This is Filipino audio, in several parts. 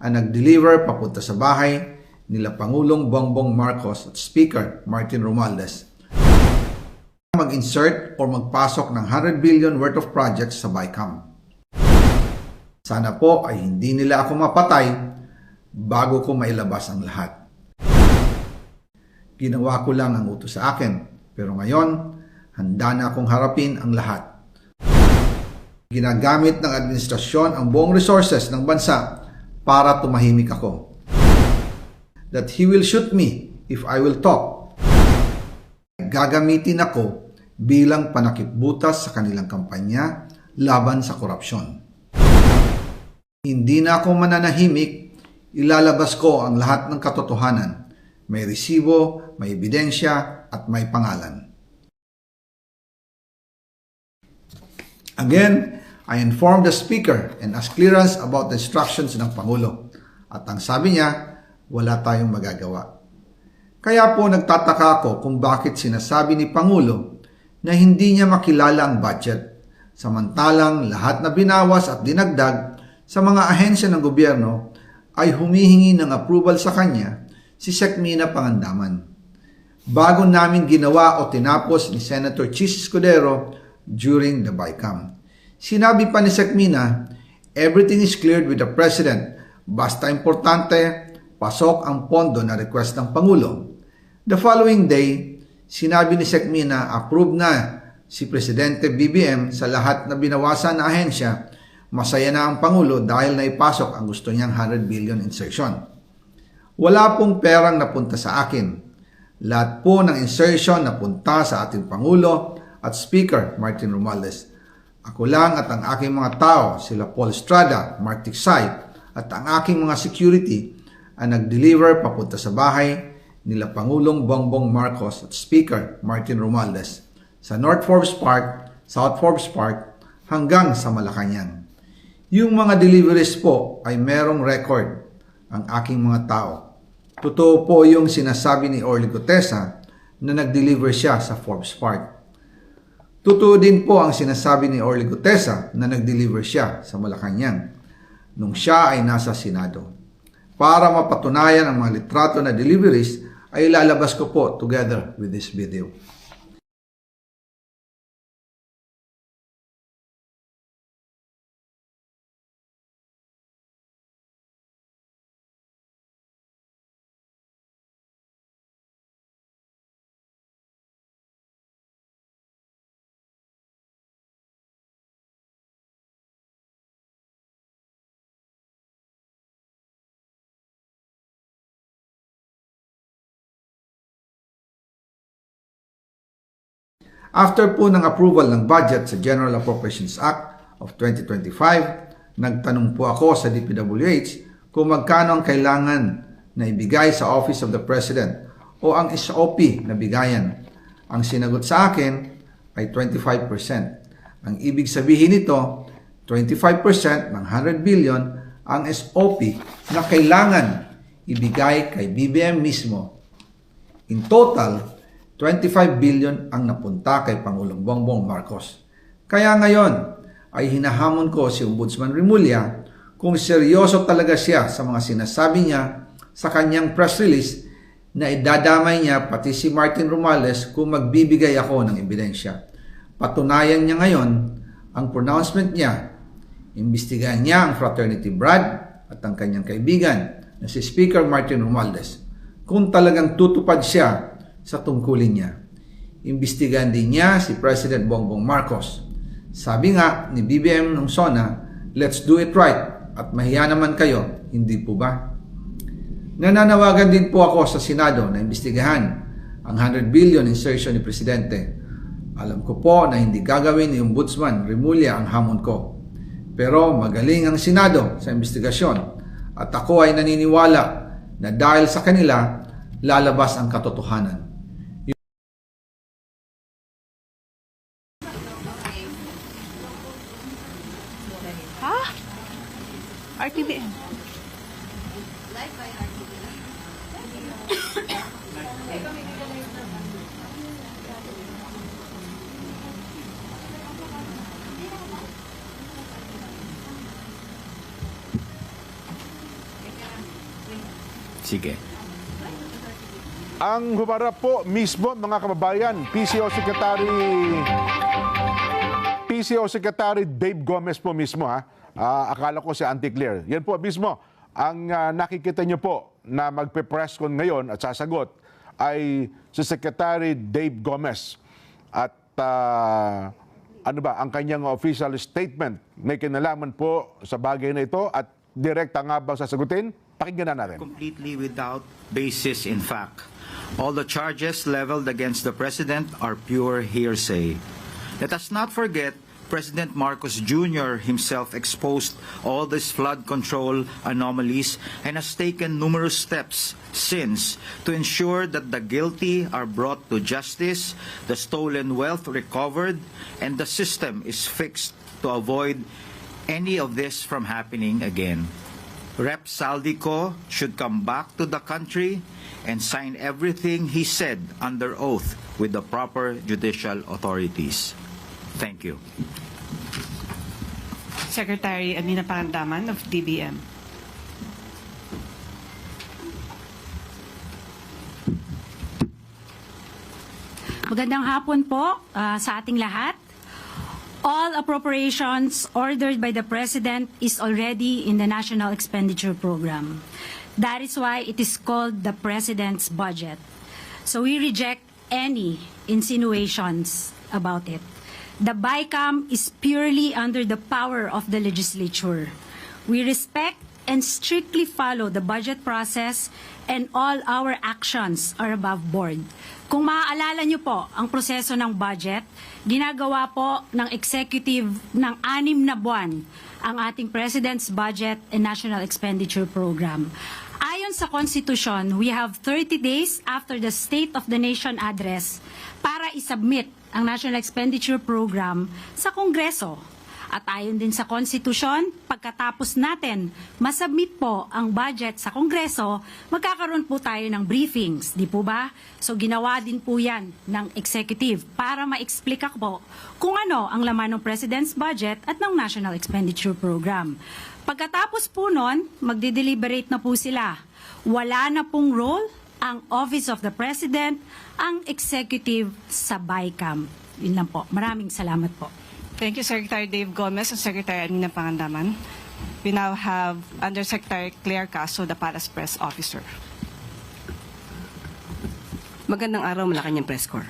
ang nag-deliver papunta sa bahay nila Pangulong Bongbong Marcos at Speaker Martin Romualdez mag-insert o magpasok ng 100 billion worth of projects sa BICAM. Sana po ay hindi nila ako mapatay bago ko mailabas ang lahat. Ginawa ko lang ang utos sa akin, pero ngayon, handa na akong harapin ang lahat. Ginagamit ng administrasyon ang buong resources ng bansa para tumahimik ako. That he will shoot me if I will talk. Gagamitin ako bilang panakipbutas sa kanilang kampanya laban sa korupsyon. Hindi na ako mananahimik, ilalabas ko ang lahat ng katotohanan. May resibo, may ebidensya, at may pangalan. Again, I informed the Speaker and asked clearance about the instructions ng Pangulo. At ang sabi niya, wala tayong magagawa. Kaya po nagtataka ako kung bakit sinasabi ni Pangulo na hindi niya makilala ang budget, samantalang lahat na binawas at dinagdag sa mga ahensya ng gobyerno ay humihingi ng approval sa kanya si Sec Mina Pangandaman. Bago namin ginawa o tinapos ni Senator Chis Escudero during the BICAM. Sinabi pa ni Sec Mina, everything is cleared with the President, basta importante, pasok ang pondo na request ng Pangulo. The following day, sinabi ni Sec Mina, approve na si Presidente BBM sa lahat na binawasan na ahensya. Masaya na ang Pangulo dahil naipasok ang gusto niyang 100 billion insertion. Wala pong perang napunta sa akin. Lahat po ng insertion napunta sa ating Pangulo at Speaker Martin Romualdez. Ako lang at ang aking mga tao, sila Paul Estrada, Mark Tiksay, at ang aking mga security ang nag-deliver papunta sa bahay nila Pangulong Bongbong Marcos at Speaker Martin Romualdez sa North Forbes Park, South Forbes Park hanggang sa Malacanang. Yung mga deliveries po ay merong record ang aking mga tao. Totoo po yung sinasabi ni Orly Gutesa na nag-deliver siya sa Forbes Park. Totoo din po ang sinasabi ni Orly Gutesa na nag-deliver siya sa Malacanang nung siya ay nasa Senado. Para mapatunayan ang mga litrato na deliveries ay ilalabas ko po together with this video. After po ng approval ng budget sa General Appropriations Act of 2025, nagtanong po ako sa DPWH kung magkano ang kailangan na ibigay sa Office of the President o ang SOP na bigayan. Ang sinagot sa akin ay 25%. Ang ibig sabihin nito, 25% ng 100 billion ang SOP na kailangan ibigay kay BBM mismo. In total, 25 billion ang napunta kay Pangulong Bongbong Marcos. Kaya ngayon ay hinahamon ko si Ombudsman Remulla kung seryoso talaga siya sa mga sinasabi niya sa kanyang press release na idadamay niya pati si Martin Romualdez kung magbibigay ako ng ebidensya. Patunayan niya ngayon ang pronouncement niya. Imbestigahan niya ang fraternity Brad at ang kanyang kaibigan na si Speaker Martin Romualdez kung talagang tutupad siya sa tungkulin niya. Imbestigahan din niya si President Bongbong Marcos. Sabi nga ni BBM ng SONA, let's do it right at mahiya naman kayo, hindi po ba? Nananawagan din po ako sa Senado na imbestigahan ang 100 billion insertion ni Presidente. Alam ko po na hindi gagawin ni Ombudsman Remulla ang hamon ko. Pero magaling ang Senado sa investigasyon at ako ay naniniwala na dahil sa kanila, lalabas ang katotohanan. Ha? RTVN. Live by RTVN. Sige. Ang humarap po mismo, mga kababayan, PCO Secretary Dave Gomez po mismo, ha? Akala ko si Auntie Claire. Yan po mismo. Ang nakikita nyo po na magpe-press con ngayon at sasagot ay si Secretary Dave Gomez. At ano ba, ang kanyang official statement may kinalaman po sa bagay na ito at direkta nga bang sasagutin? Pakinggan na natin. Completely without basis in fact. All the charges leveled against the President are pure hearsay. Let us not forget President Marcos Jr. himself exposed all these flood control anomalies and has taken numerous steps since to ensure that the guilty are brought to justice, the stolen wealth recovered, and the system is fixed to avoid any of this from happening again. Rep. Saldico should come back to the country and sign everything he said under oath with the proper judicial authorities. Thank you. Secretary Amina Pangandaman of DBM. Magandang hapon po sa ating lahat. All appropriations ordered by the President is already in the National Expenditure Program. That is why it is called the President's Budget. So we reject any insinuations about it. The BICAM is purely under the power of the legislature. We respect and strictly follow the budget process and all our actions are above board. Kung maaalala niyo po ang proseso ng budget, ginagawa po ng executive ng 6 na buwan ang ating President's Budget and National Expenditure Program. Ayon sa Constitution, we have 30 days after the State of the Nation Address para isubmit ang National Expenditure Program sa Kongreso. At ayon din sa Constitution, pagkatapos natin masubmit po ang budget sa Kongreso, magkakaroon po tayo ng briefings, di po ba? So ginawa din po yan ng executive para ma-explica po kung ano ang laman ng President's Budget at ng National Expenditure Program. Pagkatapos po nun, magde-deliberate na po sila. Wala na pong role ang Office of the President, ang executive sa BICAM. Yun lang po. Maraming salamat po. Thank you, Secretary Dave Gomez and Secretary Amina Pangandaman. We now have Undersecretary Claire Caso, the Palace Press Officer. Magandang araw, Malacanang Press Corps.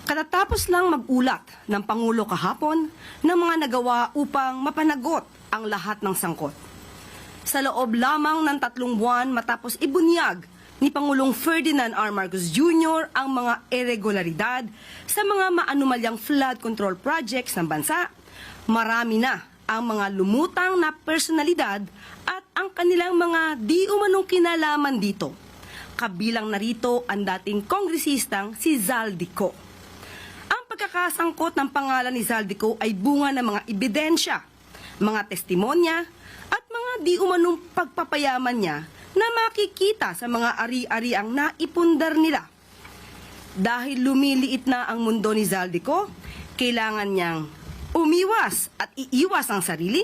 Katatapos lang mag-ulat ng Pangulo kahapon ng mga nagawa upang mapanagot ang lahat ng sangkot. Sa loob lamang ng 3 buwan matapos ibunyag ni Pangulong Ferdinand R. Marcos Jr. ang mga irregularidad sa mga maanumalyang flood control projects ng bansa, marami na ang mga lumutang na personalidad at ang kanilang mga di umanong kinalaman dito. Kabilang narito ang dating kongresistang si Zaldico. Ang pagkakasangkot ng pangalan ni Zaldico ay bunga ng mga ebidensya, mga testimonya at mga di umanong pagpapayaman niya na makikita sa mga ari-ariang naipundar nila. Dahil lumiliit na ang mundo ni Zaldico, kailangan niyang umiwas at iiwas ang sarili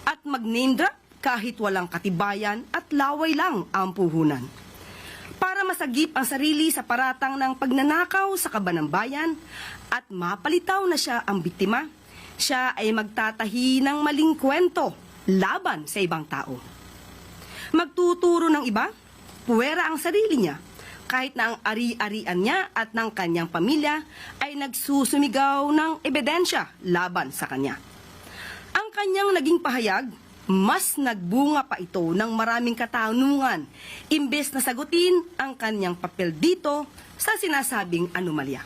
at mag-name drop kahit walang katibayan at laway lang ang puhunan. Para masagip ang sarili sa paratang ng pagnanakaw sa kaban ng bayan at mapalitaw na siya ang biktima, siya ay magtatahi ng maling kwento laban sa ibang tao. Magtuturo ng iba, puwera ang sarili niya, kahit na ang ari-arian niya at ng kanyang pamilya ay nagsusumigaw ng ebidensya laban sa kanya. Ang kanyang naging pahayag, mas nagbunga pa ito ng maraming katanungan, imbes na sagutin ang kanyang papel dito sa sinasabing anomalya.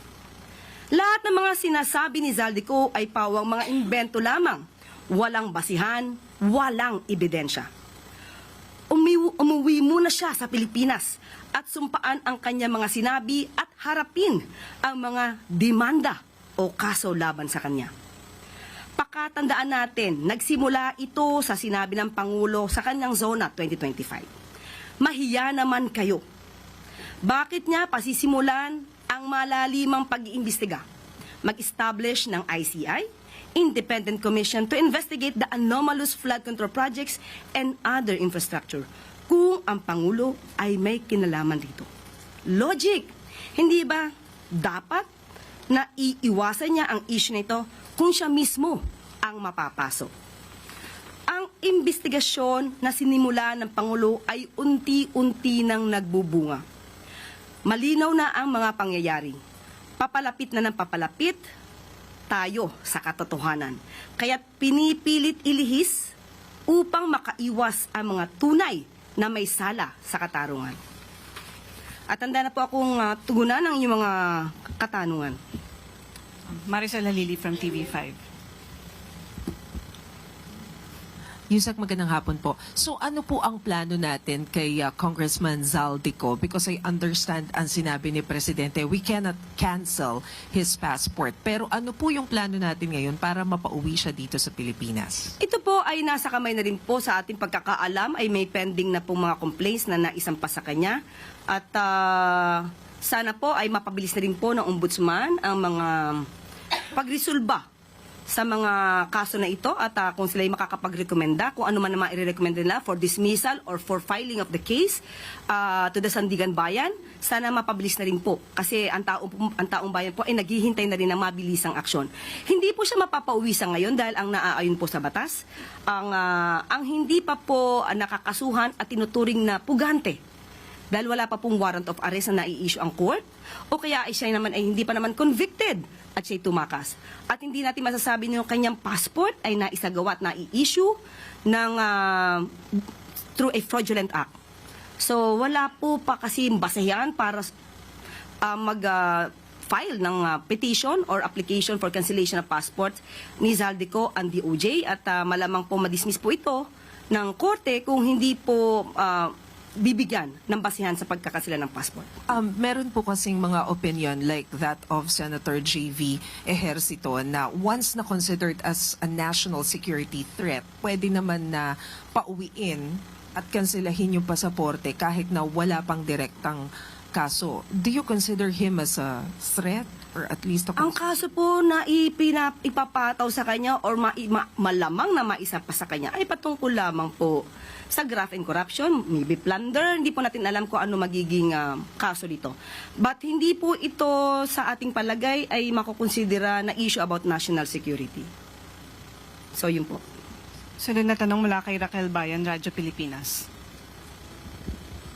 Lahat ng mga sinasabi ni Zaldico ay pawang mga imbento lamang, walang basihan, walang ebidensya. Umuwi muna siya sa Pilipinas at sumpaan ang kanyang mga sinabi at harapin ang mga demanda o kaso laban sa kanya. Pakatandaan natin, nagsimula ito sa sinabi ng Pangulo sa kanyang Zona 2025. Mahiya naman kayo. Bakit niya pasisimulan ang malalimang pag-iimbestiga? Mag-establish ng ICI, Independent Commission to investigate the anomalous flood control projects and other infrastructure. kung ang Pangulo ay may kinalaman dito. Logic! Hindi ba dapat na iiwasan niya ang issue nito kung siya mismo ang mapapasok? Ang investigasyon na sinimula ng Pangulo ay unti-unti nang nagbubunga. Malinaw na ang mga pangyayari. Papalapit na ng papalapit tayo sa katotohanan. Kaya't pinipilit ilihis upang makaiwas ang mga tunay na may sala sa katarungan. At handa na po akong tugunan ng inyong mga katanungan. Maricel Halili from TV5. Yusek, magandang hapon po. So ano po ang plano natin kay Congressman Zaldico? Because I understand ang sinabi ni Presidente, we cannot cancel his passport. Pero ano po yung plano natin ngayon para mapauwi siya dito sa Pilipinas? Ito po ay nasa kamay na rin po sa ating pagkakaalam ay may pending na pong mga complaints na naisampa sa kanya. At sana po ay mapabilis na rin po ng ombudsman ang mga pagresolba sa mga kaso na ito at kung sila ay makakapagrekomenda, kung ano man naman i-recommend nila for dismissal or for filing of the case to the Sandigan Bayan, sana mapabilis na rin po. Kasi ang taong bayan po ay naghihintay na rin ng mabilisang aksyon. Hindi po siya mapapauwi sa ngayon dahil ang naaayon po sa batas, ang hindi pa po nakakasuhan at tinuturing na pugante dahil wala pa pong warrant of arrest na nai-issue ang court o kaya ay siya naman ay hindi pa naman convicted at siya'y tumakas. At hindi natin masasabi na yung kanyang passport ay naisagawa at nai-issue ng, through a fraudulent act. So wala po pa kasi basehan para mag-file ng petition or application for cancellation of passport ni Zaldico and DOJ at malamang po madismiss po ito ng korte kung hindi po bibigyan ng basihan sa pagkakasila ng passport. Meron po kasing mga opinion like that of Senator J.V. Ejercito na once na considered as a national security threat, pwede naman na pauwiin at kanselahin yung pasaporte kahit na wala pang direktang kaso. Do you consider him as a threat or at least a Ang kaso po na ipapataw sa kanya or malamang na maisa pa sa kanya ay patungkol lamang po sa graft and corruption, maybe plunder, hindi po natin alam kung ano magiging kaso dito. But hindi po ito sa ating palagay ay makukonsidera na issue about national security. So yun po. Sunod na tanong mula kay Raquel Bayan, Radyo Pilipinas.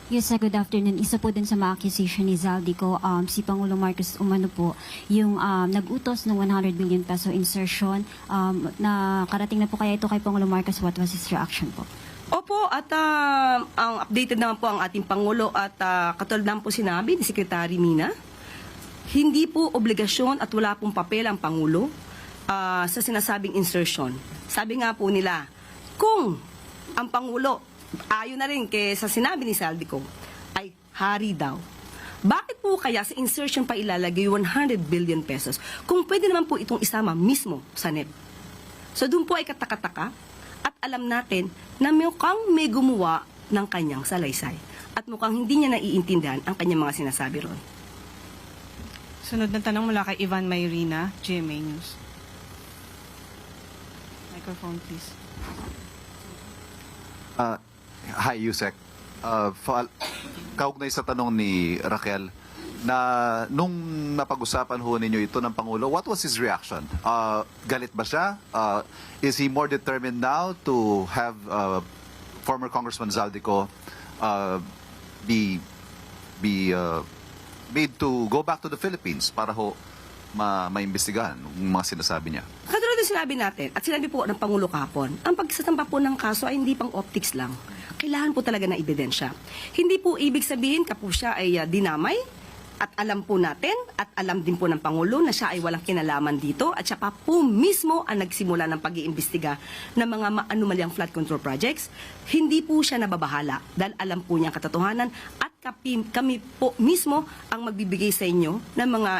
Yes, good afternoon. Isa po din sa mga accusation ni Zaldico, si Pangulong Marcos umano po, yung nag-utos ng 100 billion peso insertion, na karating na po kaya ito kay Pangulong Marcos. What was his reaction po? Opo, at ang updated naman po ang ating Pangulo at katulad naman po sinabi ni Secretary Mina, hindi po obligasyon at wala pong papel ang Pangulo sa sinasabing insertion. Sabi nga po nila, kung ang Pangulo, ayon na rin sa sinabi ni Zaldico, ay hari daw. Bakit po kaya sa insertion pa ilalagay 100 billion pesos kung pwede naman po itong isama mismo sa NEP? So doon po ay katakataka. At alam natin na mukhang may gumawa ng kanyang salaysay. At mukhang hindi niya naiintindihan ang kanyang mga sinasabi ron. Sunod na tanong mula kay Ivan Mayrina, GMA News. Microphone, please. Hi, Yusek. Kaugnay sa tanong ni Raquel, na nung napag-usapan ho ninyo ito ng Pangulo, what was his reaction? Galit ba siya? Is he more determined now to have former Congressman Zaldico be made to go back to the Philippines para ho maimbestigahan yung mga sinasabi niya? Katulad ng sinabi natin, at sinabi po ng Pangulo kahapon, ang pagsasampa po ng kaso ay hindi pang optics lang. Kailangan po talaga ng ebidensya. Hindi po ibig sabihin po siya ay dinamay, at alam po natin, at alam din po ng Pangulo na siya ay walang kinalaman dito at siya pa po mismo ang nagsimula ng pag-iimbestiga ng mga anomalyang flood control projects. Hindi po siya nababahala dahil alam po niya ang katotohanan at kami po mismo ang magbibigay sa inyo ng mga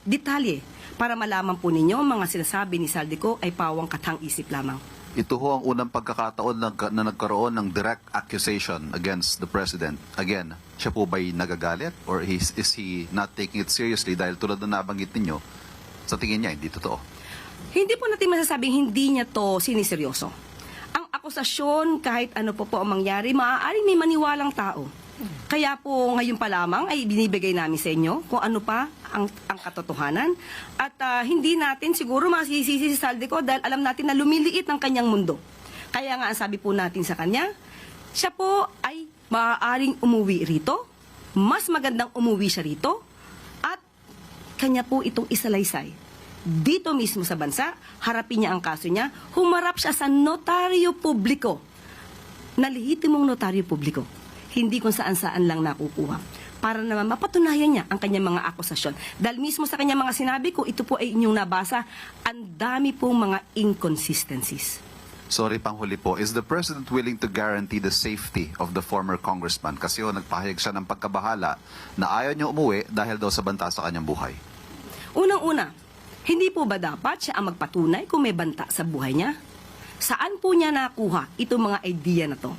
detalye para malaman po ninyo mga sinasabi ni Zaldico ay pawang katang-isip lamang. Ito ho ang unang pagkakataon na nagkaroon ng direct accusation against the President. Again, siya po ba'y nagagalit? Or is he not taking it seriously? Dahil tulad na nabanggit ninyo, sa tingin niya, hindi totoo. Hindi po natin masasabing hindi niya to siniseryoso. Ang akusasyon, kahit ano po ang mangyari, maaaring may maniwalang tao. Kaya po ngayon pa lamang ay binibigay namin sa inyo kung ano pa ang katotohanan. At hindi natin siguro masisisi si Saldico dahil alam natin na lumiliit ang kanyang mundo. Kaya nga ang sabi po natin sa kanya, siya po ay maaaring umuwi rito, mas magandang umuwi siya rito, at kanya po itong isalaysay. Dito mismo sa bansa, harapin niya ang kaso niya, humarap siya sa notaryo publiko, na lehitimong notaryo publiko. Hindi kung saan-saan lang nakukuha. Para naman mapatunayan niya ang kanyang mga akusasyon. Dahil mismo sa kanyang mga sinabi, kung ito po ay inyong nabasa, ang dami pong mga inconsistencies. Sorry, panghuli po. Is the President willing to guarantee the safety of the former congressman? Kasi nagpahayag siya ng pagkabahala na ayaw niya umuwi dahil daw sa banta sa kanyang buhay. Unang-una, hindi po ba dapat siya ang magpatunay kung may banta sa buhay niya? Saan po niya nakuha itong mga idea na to?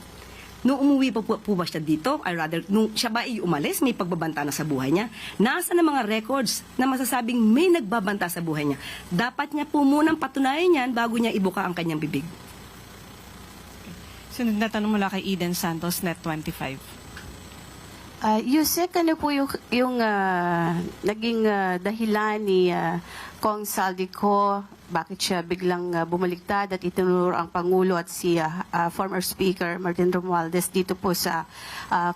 Nung umuwi po ba siya dito, or rather, nung siya ba ay umalis, may pagbabanta na sa buhay niya, nasa na mga records na masasabing may nagbabanta sa buhay niya. Dapat niya po munang patunayan yan bago niya ibuka ang kanyang bibig. Sunod na tanong mula kay Eden Santos, Net 25. Yusek, ano po yung naging dahilan ni Kong Saldico, bakit siya biglang bumaliktad at itinuro ang Pangulo at si former Speaker Martin Romualdez dito po sa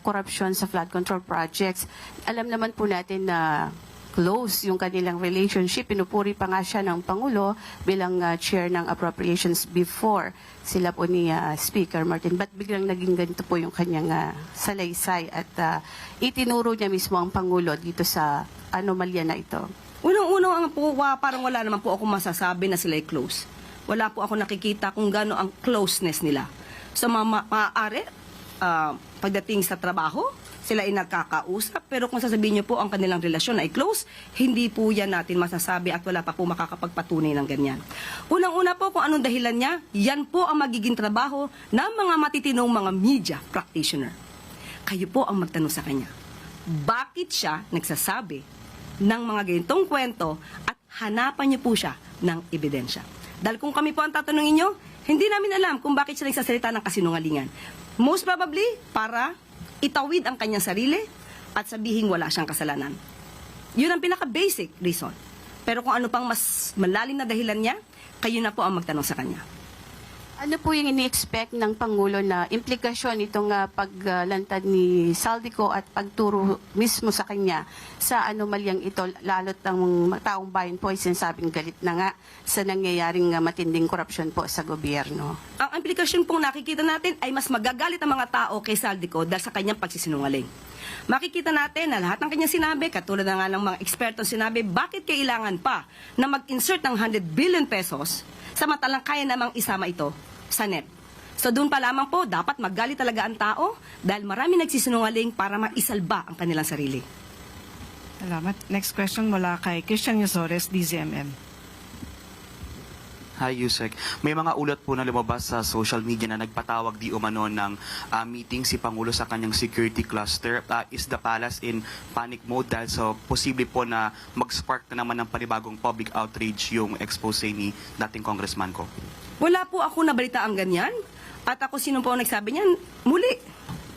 korupsyon sa flood control projects? Alam naman po natin na close yung kanilang relationship. Pinupuri pa nga siya ng Pangulo bilang chair ng appropriations before sila po ni Speaker Martin. Ba't biglang naging ganito po yung kanyang salaysay at itinuro niya mismo ang Pangulo dito sa anomalya na ito? Unang-unang po, parang wala naman po ako masasabi na sila ay close. Wala po ako nakikita kung gaano ang closeness nila. So maaari, pagdating sa trabaho, sila ay nagkakausap, pero kung sasabihin niyo po ang kanilang relasyon ay close, hindi po yan natin masasabi at wala pa po makakapagpatunay ng ganyan. Unang-una po kung anong dahilan niya, yan po ang magiging trabaho ng mga matitinong mga media practitioner. Kayo po ang magtanong sa kanya. Bakit siya nagsasabi ng mga ganitong kwento at hanapan niyo po siya ng ebidensya? Dahil kung kami po ang tatanungin niyo, hindi namin alam kung bakit siya nagsasalita ng kasinungalingan. Most probably, para itawid ang kanyang sarili at sabihin wala siyang kasalanan. Yun ang pinaka-basic reason. Pero kung ano pang mas malalim na dahilan niya, kayo na po ang magtanong sa kanya. Ano po yung ini-expect ng Pangulo na implikasyon itong paglantad ni Saldico at pagturo mismo sa kanya sa anomalyang ito, lalo't ang taong bayan po ay sinasabing galit na nga sa nangyayaring matinding korupsyon po sa gobyerno? Ang implikasyon pong nakikita natin ay mas magagalit ang mga tao kay Saldico dahil sa kanyang pagsisinungaling. Makikita natin na lahat ng kanyang sinabi, katulad na nga ng mga ekspertong sinabi, bakit kailangan pa na mag-insert ng 100 billion pesos samantalang kaya namang isama ito sa NEP. So doon pa lamang po, dapat maggalit talaga ang tao dahil marami nagsisinungaling para maisalba ang kanilang sarili. Salamat. Next question mula kay Christian Yusores, DZMM. Hi, Yusek. May mga ulat po na lumabas sa social media na nagpatawag di umano ng meeting si Pangulo sa kanyang security cluster. Is the palace in panic mode dahil so posible po na mag-spark na naman ng panibagong public outrage yung expose ni dating congressman ko? Wala po ako nabalita ang ganyan. At ako sino po ang nagsabi niyan? Muli,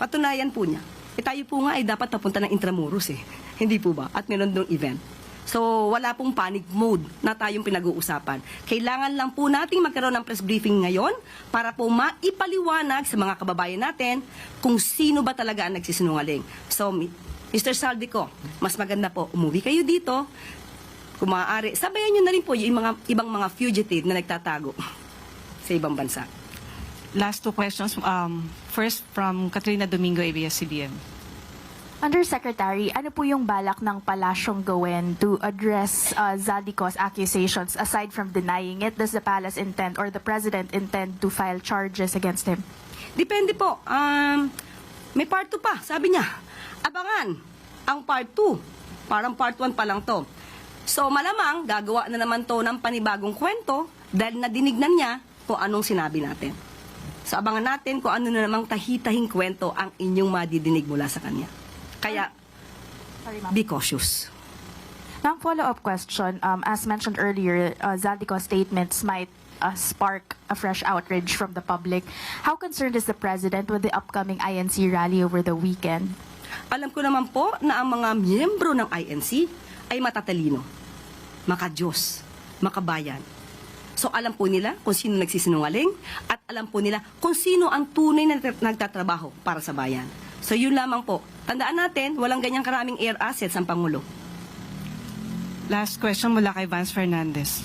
patunayan po niya. Tayo po nga ay dapat napunta ng Intramuros Hindi po ba? At meron doong event. So, wala pong panic mode na tayong pinag-uusapan. Kailangan lang po nating magkaroon ng press briefing ngayon para po maipaliwanag sa mga kababayan natin kung sino ba talaga ang nagsisinungaling. So, Mr. Saldico, mas maganda po, umuwi kayo dito. Kung maaari, sabayan nyo na rin po yung ibang mga fugitive na nagtatago sa ibang bansa. Last two questions. First from Katrina Domingo, ABS-CBN. Undersecretary, ano po yung balak ng palasyong gawin to address Zaldico's accusations aside from denying it? Does the palace intend or the president intend to file charges against him? Depende po. May part 2 pa, sabi niya. Abangan ang part 2. Parang part 1 pa lang to. So malamang gagawa na naman to ng panibagong kwento dahil nadinignan niya kung anong sinabi natin. So abangan natin kung ano na namang tahitahing kwento ang inyong madidinig mula sa kanya. Kaya, be cautious. Ma'am, follow-up question. As mentioned earlier, Zaldico's statements might spark a fresh outrage from the public. How concerned is the President with the upcoming INC rally over the weekend? Alam ko naman po na ang mga miyembro ng INC ay matatalino, makadiyos, makabayan. So alam po nila kung sino nagsisinungaling at alam po nila kung sino ang tunay na nagtatrabaho para sa bayan. So yun lamang po. Tandaan natin, walang ganyang karaming air assets ang Pangulo. Last question mula kay Vance Fernandez.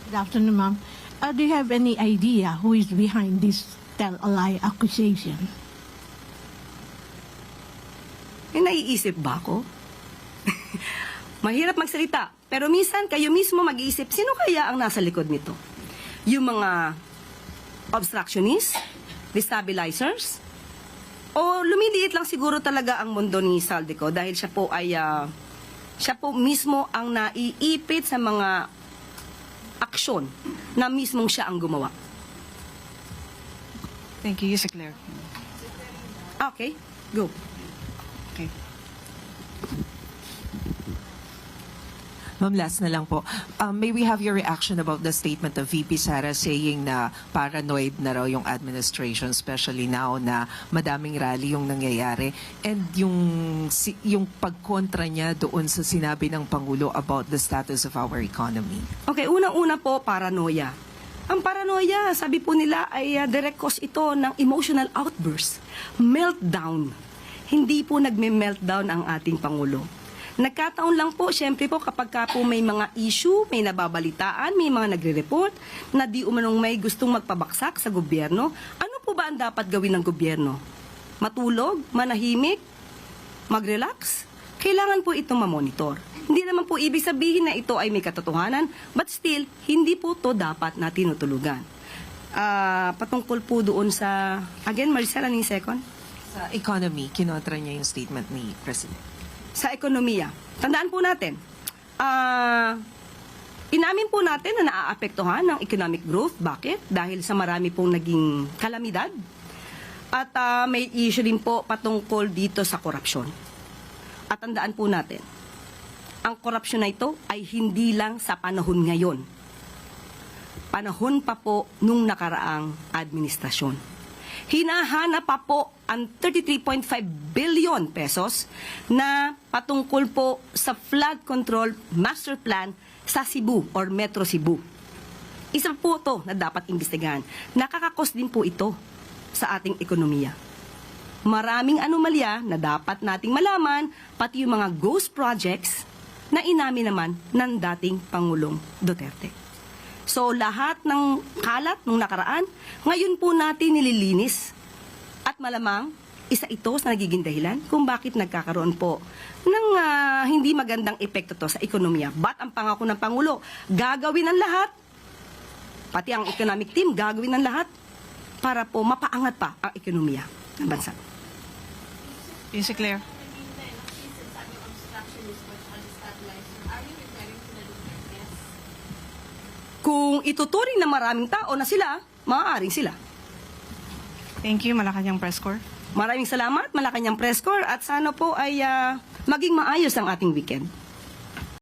Good afternoon, ma'am. Do you have any idea who is behind this tell-a-lie accusation? Naiisip ba ako? Mahirap magsalita, pero minsan kayo mismo mag-iisip, sino kaya ang nasa likod nito? Yung mga obstructionists, destabilizers, o lumiliit lang siguro talaga ang mundo ni Zaldico dahil siya po mismo ang naiipit sa mga aksyon na mismong siya ang gumawa. Thank you, Yusek Claire. Okay, go. Okay. Ma'am, last na lang po. May we have your reaction about the statement of VP Sara saying na paranoid na raw yung administration, especially now na madaming rally yung nangyayari, and yung pagkontra niya doon sa sinabi ng Pangulo about the status of our economy? Okay, unang-una po, paranoia. Ang paranoia, sabi po nila, ay direct cause ito ng emotional outburst, meltdown. Hindi po nagme-meltdown ang ating Pangulo. Nagkataon lang po, syempre po, kapag ka po may mga issue, may nababalitaan, may mga nagre-report na di umanong may gustong magpabaksak sa gobyerno, ano po ba ang dapat gawin ng gobyerno? Matulog? Manahimik? Mag-relax? Kailangan po itong mamonitor. Hindi naman po ibig sabihin na ito ay may katotohanan, but still, hindi po to dapat na tinutulugan. Patungkol po doon sa, again, Maricel, ano yung second? Sa economy, kinontra niya yung statement ni President. Sa ekonomiya. Tandaan po natin, inamin po natin na naaapektuhan ng economic growth. Bakit? Dahil sa marami pong naging kalamidad. At may issue din po patungkol dito sa korupsyon. At tandaan po natin, ang korupsyon na ito ay hindi lang sa panahon ngayon. Panahon pa po nung nakaraang administrasyon. Hinahanap pa po ang 33.5 billion pesos na patungkol po sa flood control master plan sa Cebu or Metro Cebu. Isa po ito na dapat imbestigahan. Nakakakos din po ito sa ating ekonomiya. Maraming anomalya na dapat nating malaman, pati yung mga ghost projects na inamin naman ng dating Pangulong Duterte. So lahat ng kalat nung nakaraan, ngayon po natin nililinis. At malamang, isa ito sa nagiging dahilan kung bakit nagkakaroon po ng hindi magandang epekto to sa ekonomiya. But ang pangako ng Pangulo, gagawin ang lahat, pati ang economic team, gagawin ang lahat para po mapaangat pa ang ekonomiya ng bansa. Yusek Claire. Kung ituturing na maraming tao na sila, maaaring sila. Thank you, Malacanang Press Corps. Maraming salamat, Malacanang Press Corps, at sana po ay maging maayos ang ating weekend.